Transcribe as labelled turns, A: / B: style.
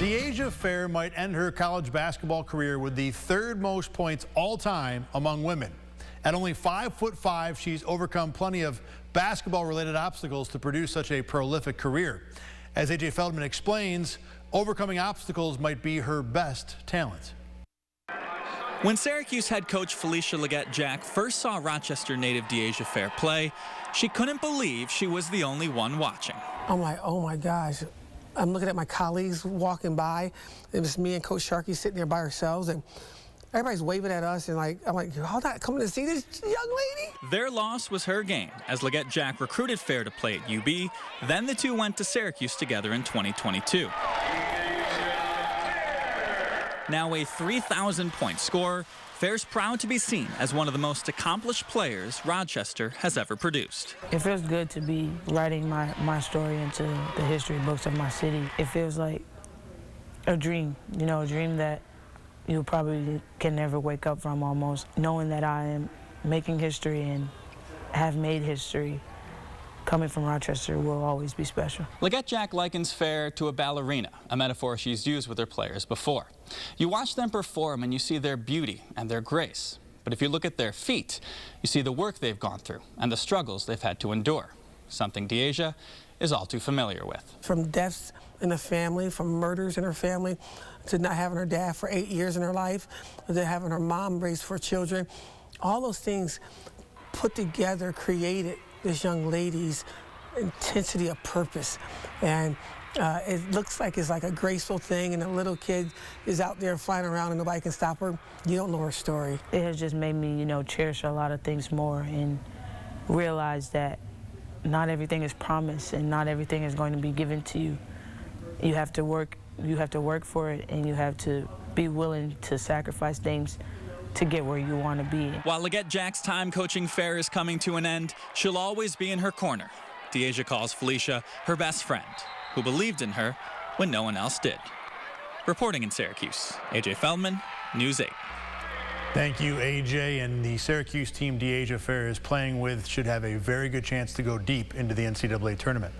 A: Dyaisha Fair might end her college basketball career with the third most points all time among women. At only 5'5", she's overcome plenty of basketball-related obstacles to produce such a prolific career. As A.J. Feldman explains, overcoming obstacles might be her best talent.
B: When Syracuse head coach Felicia Legette-Jack first saw Rochester native Dyaisha Fair play, she couldn't believe she was the only one watching.
C: I'm like, oh my gosh. I'm looking at my colleagues walking by. It was me and Coach Sharkey sitting there by ourselves, and everybody's waving at us, and I'm like, y'all not coming to see this young lady?
B: Their loss was her gain, as Legette-Jack recruited Fair to play at UB. Then the two went to Syracuse together in 2022. Now a 3,000-point scorer, Fair's proud to be seen as one of the most accomplished players Rochester has ever produced.
D: It feels good to be writing my story into the history books of my city. It feels like a dream, a dream that you probably can never wake up from almost. Knowing that I am making history and have made history coming from Rochester will always be special.
B: Legette-Jack likens Fair to a ballerina, a metaphor she's used with her players before. You watch them perform and you see their beauty and their grace. But if you look at their feet, you see the work they've gone through and the struggles they've had to endure, something Dyaisha is all too familiar with.
C: From deaths in the family, from murders in her family, to not having her dad for 8 years in her life, to having her mom raise 4 children, all those things put together created this young lady's intensity of purpose. And it looks like it's like a graceful thing, and a little kid is out there flying around and nobody can stop her. You don't know her story.
D: It has just made me, cherish a lot of things more and realize that not everything is promised and not everything is going to be given to you. You have to work for it, and you have to be willing to sacrifice things to get where you want to be.
B: While Legette-Jack's time coaching Fair is coming to an end, she'll always be in her corner. Dyaisha calls Felicia her best friend, who believed in her when no one else did. Reporting in Syracuse, A.J. Feldman, News 8.
A: Thank you, A.J. And the Syracuse team Dyaisha Fair is playing with should have a very good chance to go deep into the NCAA tournament.